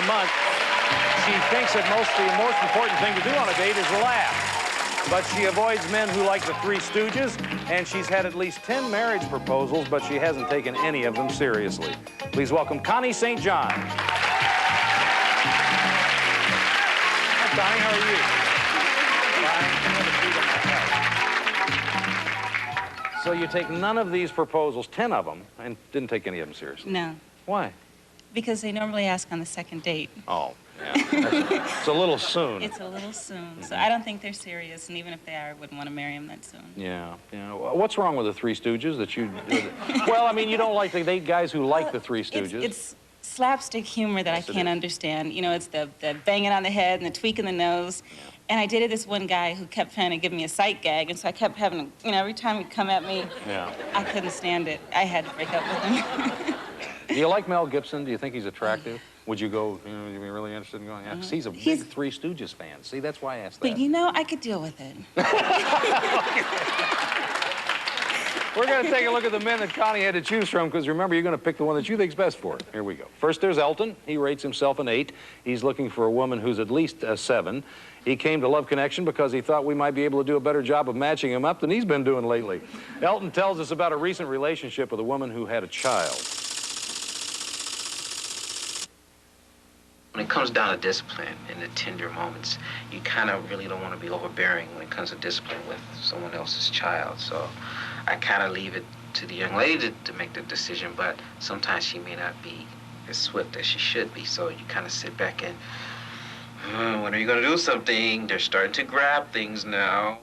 month. She thinks that the most important thing to do on a date is laugh. But she avoids men who like the Three Stooges, and she's had at least 10 marriage proposals, but she hasn't taken any of them seriously. Please welcome Connie St. John. Hi, Connie, how are you? Fine. So you take none of these proposals, 10 of them, and didn't take any of them seriously? No. Why? Because they normally ask on the second date. Oh, yeah. It's a little soon. It's a little soon. So I don't think they're serious, and even if they are, I wouldn't want to marry them that soon. Yeah, yeah. What's wrong with the Three Stooges that you... Well, I mean, you don't like to date guys who like the Three Stooges. It's slapstick humor that I can't understand. You know, it's the banging on the head and the tweaking the nose. Yeah. And I dated this one guy who kept trying to give me a sight gag, and so I kept having, you know, every time he'd come at me, I couldn't stand it. I had to break up with him. Do you like Mel Gibson? Do you think he's attractive? Would you go, you know, you'd be really interested in going? Yeah, 'cause he's a big Three Stooges fan. See, that's why I asked that. But, you know, I could deal with it. We're going to take a look at the men that Connie had to choose from, because remember, you're going to pick the one that you think's best for her. Here we go. First, there's Elton. He rates himself an 8. He's looking for a woman who's at least a 7. He came to Love Connection because he thought we might be able to do a better job of matching him up than he's been doing lately. Elton tells us about a recent relationship with a woman who had a child. When it comes down to discipline in the tender moments, you kind of really don't want to be overbearing when it comes to discipline with someone else's child. So I kind of leave it to the young lady to make the decision, but sometimes she may not be as swift as she should be. So you kind of sit back and, when are you going to do something? They're starting to grab things now.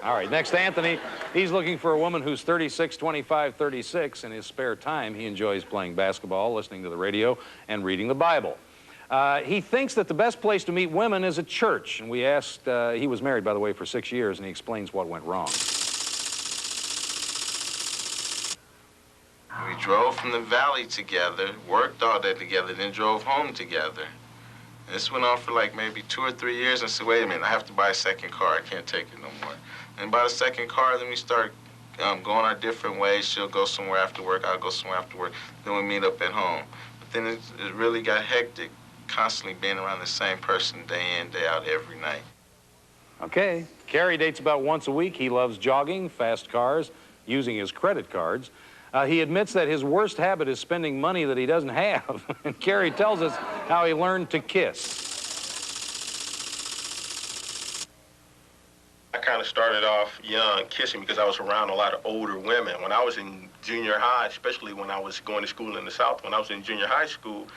All right, next, Anthony. He's looking for a woman who's 36, 25, 36. In his spare time, he enjoys playing basketball, listening to the radio, and reading the Bible. He thinks that the best place to meet women is a church. And we asked, he was married, by the way, for 6 years, and he explains what went wrong. We drove from the valley together, worked all day together, then drove home together. And this went on for like maybe 2 or 3 years. And I said, wait a minute, I have to buy a second car. I can't take it no more. And by the second car, then we start going our different ways. She'll go somewhere after work, I'll go somewhere after work. Then we meet up at home. But then it really got hectic, constantly being around the same person day in, day out, every night. Okay. Kerry dates about once a week. He loves jogging, fast cars, using his credit cards. He admits that his worst habit is spending money that he doesn't have. And Kerry tells us how he learned to kiss. I kind of started off young kissing because I was around a lot of older women. When I was in junior high, especially when I was going to school in the South, when I was in junior high school,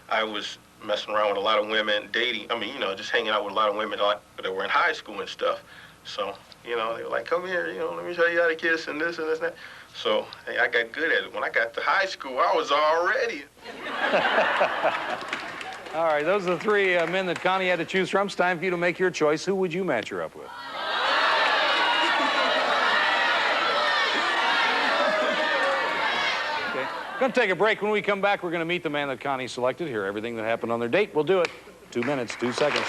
I was messing around with a lot of women, dating, I mean, you know, just hanging out with a lot of women that were in high school and stuff. So, you know, they were like, come here, you know, let me show you how to kiss and this and this and that. So, hey, I got good at it. When I got to high school, I was all ready. All right, those are the 3 men that Connie had to choose from. It's time for you to make your choice. Who would you match her up with? Okay. Going to take a break. When we come back, we're going to meet the man that Connie selected. Hear everything that happened on their date. We'll do it. 2 minutes, 2 seconds.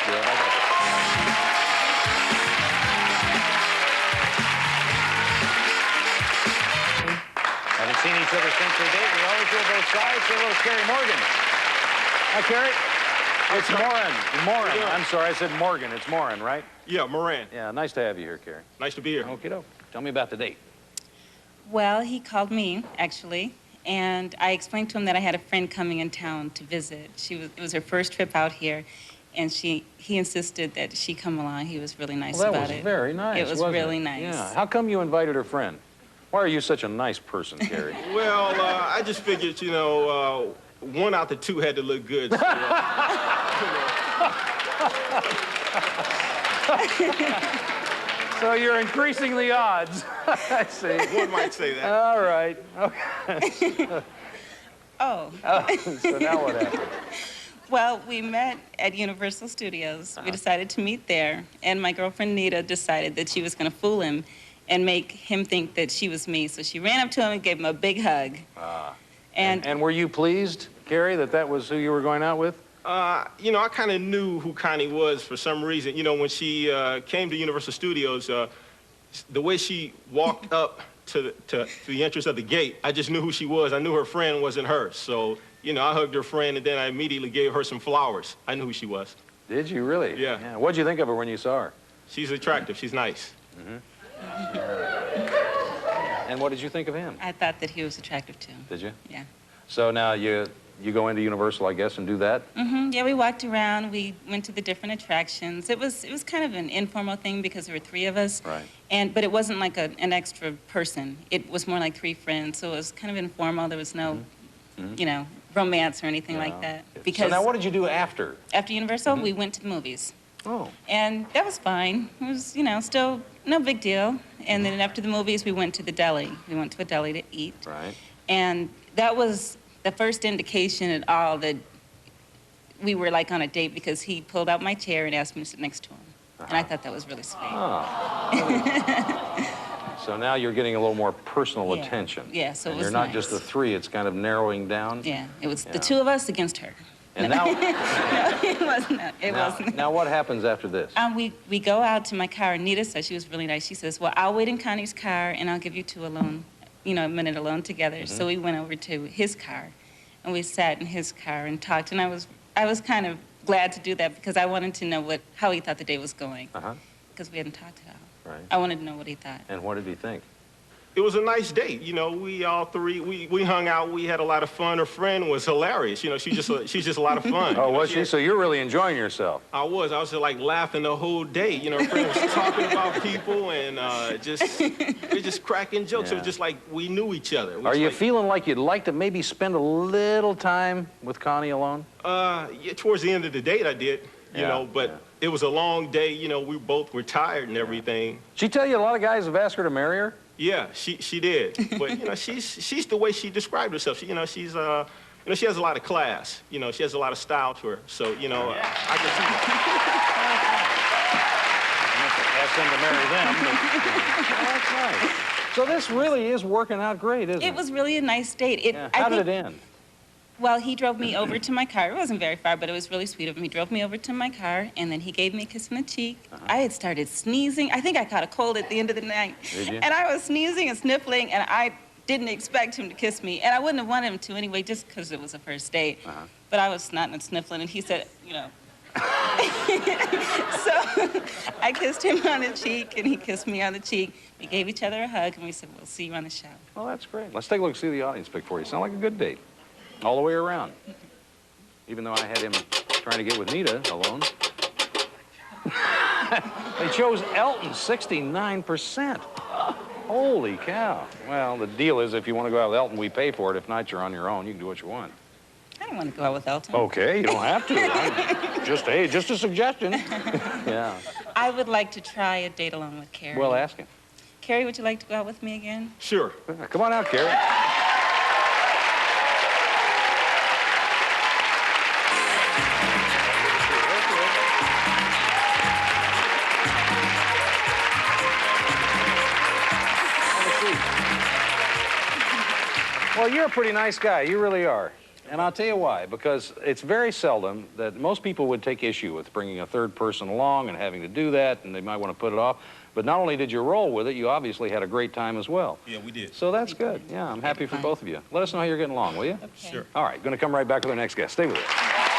Haven't seen each other since their date. We always do both sides. Say hello to Carrie Morgan. Hi, Carrie. It's Moran. Moran. I'm sorry, I said Morgan. It's Moran, right? Yeah, Moran. Yeah, nice to have you here, Carrie. Nice to be here. Okay, tell me about the date. Well, he called me, actually, and I explained to him that I had a friend coming in town to visit. It was her first trip out here, and he insisted that she come along. He was really nice about it. That was very nice. It was really nice. Yeah. How come you invited her friend? Why are you such a nice person, Carrie? Well, I just figured, you know, 1 out of 2 had to look good. So, So you're increasing the odds. I see. One might say that. All right. Okay. Oh. So now what happened? Well, we met at Universal Studios. We decided to meet there, and my girlfriend Nita decided that she was going to fool him and make him think that she was me. So she ran up to him and gave him a big hug. And were you pleased, Carrie, that was who you were going out with? You know, I kind of knew who Connie was for some reason. You know, when she came to Universal Studios, the way she walked up to the entrance of the gate, I just knew who she was. I knew her friend wasn't her. So You know, I hugged her friend, and then I immediately gave her some flowers. I knew who she was. Did you really? Yeah. What'd you think of her when you saw her? She's attractive. She's nice. And what did you think of him? I thought that he was attractive too. Did you? Yeah. So now you go into Universal, I guess, and do that? Yeah, we walked around. We went to the different attractions. It was kind of an informal thing because there were 3 of us. Right. But it wasn't like an extra person. It was more like 3 friends. So it was kind of informal. There was no, you know, romance or anything like that. So now what did you do after? After Universal, we went to the movies. Oh. And that was fine. It was, you know, still no big deal. And then after the movies, we went to the deli. We went to a deli to eat. Right. And that was the first indication at all that we were like on a date because he pulled out my chair and asked me to sit next to him. And I thought that was really sweet. So now you're getting a little more personal attention. Yeah, so it and was you're not nice. just the 3, it's kind of narrowing down. Yeah, it was the 2 of us against her. And now, No, it wasn't. It wasn't. now what happens after this? We go out to my car, and Nita said, she was really nice. She says, well, I'll wait in Connie's car, and I'll give you 2 alone, you know, a minute alone together. So we went over to his car, and we sat in his car and talked. And I was kind of glad to do that because I wanted to know how he thought the day was going. Because we hadn't talked it out. Right. I wanted to know what he thought. And what did he think? It was a nice date. You know, we all 3, we hung out. We had a lot of fun. Her friend was hilarious. You know, she's just a lot of fun. Oh, was she? So you're really enjoying yourself. I was just like laughing the whole day. You know, her friend was talking about people and we're just cracking jokes. Yeah. It was just like we knew each other. Are you feeling like you'd like to maybe spend a little time with Connie alone? Yeah, towards the end of the date I did, you know, but it was a long day. You know, we both were tired and everything. She tell you a lot of guys have asked her to marry her? Yeah, she did. But, you know, she's the way she described herself. She, you know, she's, you know, she has a lot of class. You know, she has a lot of style to her. So, you know, I can see that. Ask them to marry them. But, that's nice. So this really is working out great, isn't it? It was really a nice date. How did it end? Well, he drove me over to my car. It wasn't very far, but it was really sweet of him. He drove me over to my car, and then he gave me a kiss on the cheek. I had started sneezing. I think I caught a cold at the end of the night. Did you? And I was sneezing and sniffling, and I didn't expect him to kiss me. And I wouldn't have wanted him to anyway, just because it was a first date. But I was snotting and sniffling, and he said, you know. So I kissed him on the cheek, and he kissed me on the cheek. We gave each other a hug, and we said, we'll see you on the show. Well, that's great. Let's take a look and see the audience pick for you. Sound like a good date. All the way around. Even though I had him trying to get with Nita alone. They chose Elton, 69%. Holy cow. Well, the deal is if you want to go out with Elton, we pay for it. If not, you're on your own. You can do what you want. I don't want to go out with Elton. Okay, you don't have to. Just a suggestion. Yeah. I would like to try a date alone with Carrie. Well, ask him. Carrie, would you like to go out with me again? Sure. Come on out, Carrie. Well, you're a pretty nice guy. You really are. And I'll tell you why. Because it's very seldom that most people would take issue with bringing a 3rd person along and having to do that, and they might want to put it off. But not only did you roll with it, you obviously had a great time as well. Yeah, we did. So that's good. Yeah, I'm happy for both of you. Let us know how you're getting along, will you? Okay. Sure. All right, going to come right back with our next guest. Stay with us.